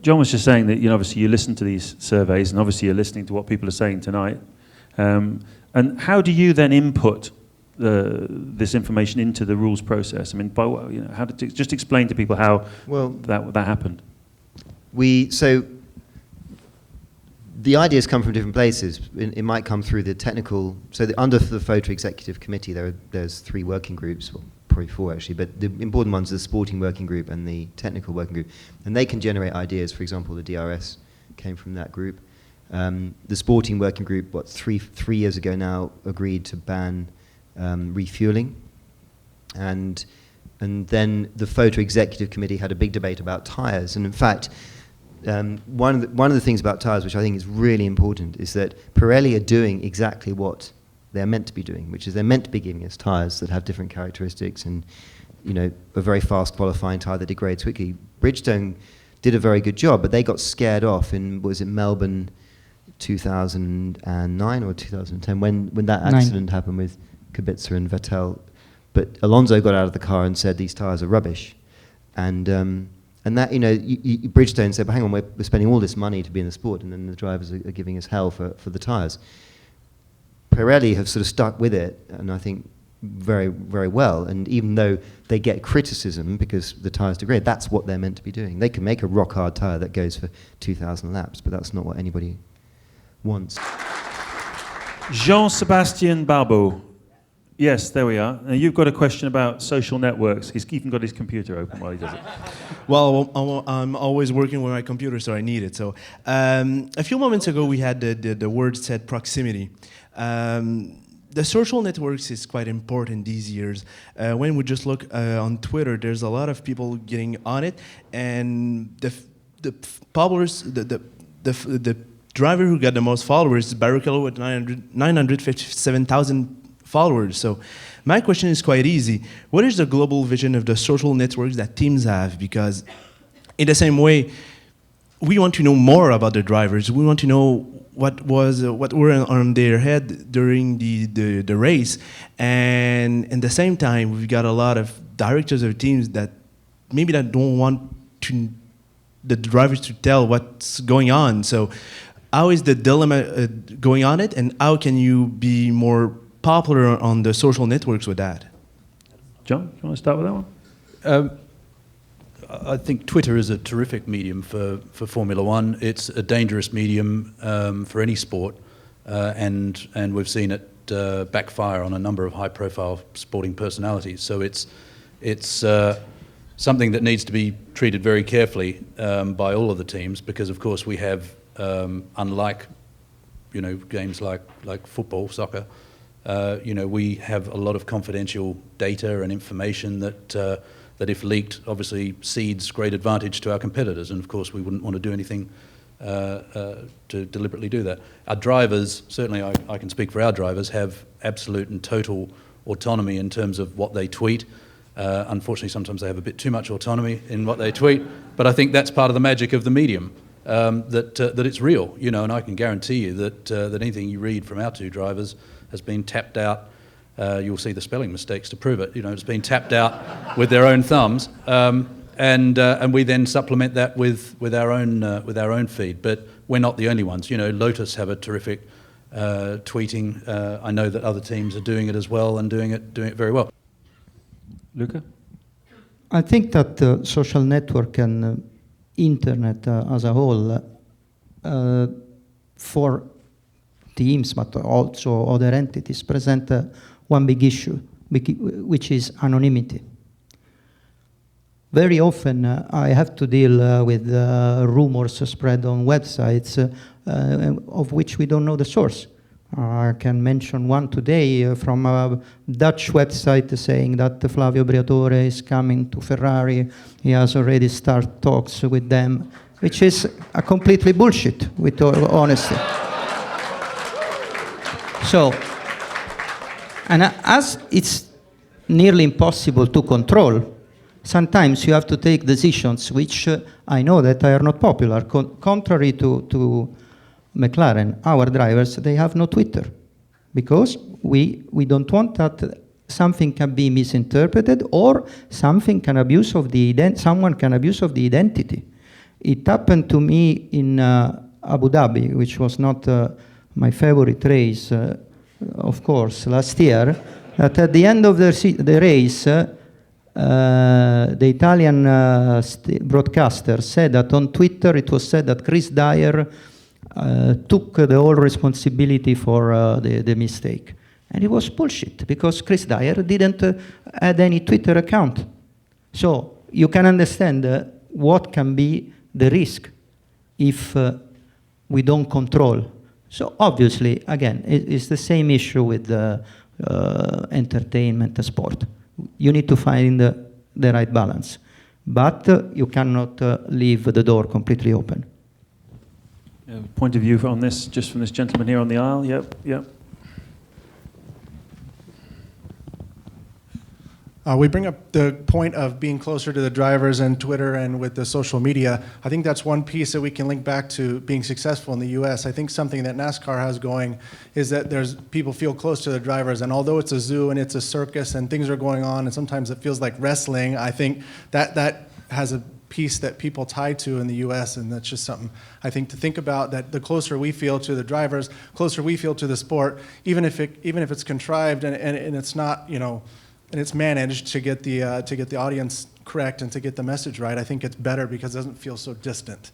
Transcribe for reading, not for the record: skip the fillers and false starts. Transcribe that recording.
John was just saying that, obviously you listen to these surveys, and obviously you're listening to what people are saying tonight. And how do you then input this information into the rules process? I mean, how to just explain to people how that happened. So the ideas come from different places. It might come through the technical. So under the FOTA Executive Committee, there's 3 working groups. Well, probably 4 actually, but the important ones are the sporting working group and the technical working group, and they can generate ideas. For example, the DRS came from that group. The sporting working group, 3 years ago now, agreed to ban refueling, and then the FOTA Executive Committee had a big debate about tyres. And in fact, one of the things about tyres, which I think is really important, is that Pirelli are doing exactly what they're meant to be doing, which is they're meant to be giving us tyres that have different characteristics, and a very fast qualifying tyre that degrades quickly. Bridgestone did a very good job, but they got scared off in, was it Melbourne 2009 or 2010 when that accident happened with Kubica and Vettel. But Alonso got out of the car and said these tyres are rubbish, and that Bridgestone said, but hang on, we're spending all this money to be in the sport, and then the drivers are giving us hell for the tyres. Pirelli have sort of stuck with it, and I think very, very well. And even though they get criticism because the tyres degrade, that's what they're meant to be doing. They can make a rock-hard tyre that goes for 2,000 laps, but that's not what anybody wants. Jean-Sébastien Barbeau. Yes, there we are. Now you've got a question about social networks. He's even got his computer open while he does it. Well, I'm always working with my computer, so I need it. So a few moments ago, we had the word said proximity. The social networks is quite important these years. When we just look on Twitter, there's a lot of people getting on it, and the followers, the driver who got the most followers is Barrichello with 957,000 followers. So my question is quite easy. What is the global vision of the social networks that teams have? Because in the same way, we want to know more about the drivers. We want to know what were on their head during the race. And at the same time, we've got a lot of directors of teams that maybe that don't want the drivers to tell what's going on. So how is the dilemma going on it, and how can you be more popular on the social networks with that? John, do you want to start with that one? I think Twitter is a terrific medium for Formula One. It's a dangerous medium for any sport, and we've seen it backfire on a number of high-profile sporting personalities. So it's something that needs to be treated very carefully by all of the teams, because of course we have, unlike games like football, soccer, we have a lot of confidential data and information that if leaked, obviously cedes great advantage to our competitors, and of course we wouldn't want to do anything to deliberately do that. Our drivers, certainly I can speak for our drivers, have absolute and total autonomy in terms of what they tweet. Unfortunately, sometimes they have a bit too much autonomy in what they tweet, but I think that's part of the magic of the medium, that it's real, and I can guarantee you that anything you read from our 2 drivers has been tapped out. You'll see the spelling mistakes to prove it. It's been tapped out with their own thumbs, and we then supplement that with our own feed. But we're not the only ones. Lotus have a terrific tweeting. I know that other teams are doing it as well, and doing it very well. Luca? I think that the social network and internet as a whole, for teams, but also other entities, present one big issue, which is anonymity. Very often I have to deal with rumors spread on websites of which we don't know the source. I can mention one today from a Dutch website saying that Flavio Briatore is coming to Ferrari. He has already started talks with them, which is a completely bullshit, with all honesty. So, and as it's nearly impossible to control, sometimes you have to take decisions which I know that are not popular. Contrary to McLaren, our drivers, they have no Twitter, because we don't want that something can be misinterpreted or someone can abuse of the identity. It happened to me in Abu Dhabi, which was not my favorite race, of course, last year. That at the end of the race, the Italian broadcaster said that on Twitter it was said that Chris Dyer took the whole responsibility for the mistake. And it was bullshit, because Chris Dyer didn't add any Twitter account. So you can understand what can be the risk if we don't control. So obviously, again, it's the same issue with entertainment and sport. You need to find the right balance. But you cannot leave the door completely open. Point of view on this, just from this gentleman here on the aisle. Yep, yep. We bring up the point of being closer to the drivers and Twitter and with the social media. I think that's one piece that we can link back to being successful in the US. I think something that NASCAR has going is that people feel close to the drivers, and although it's a zoo and it's a circus and things are going on and sometimes it feels like wrestling, I think that has a piece that people tie to in the US, and that's just something I think to think about, that the closer we feel to the drivers, closer we feel to the sport, even if it's contrived and it's not, and it's managed to get the audience correct and to get the message right, I think it's better because it doesn't feel so distant.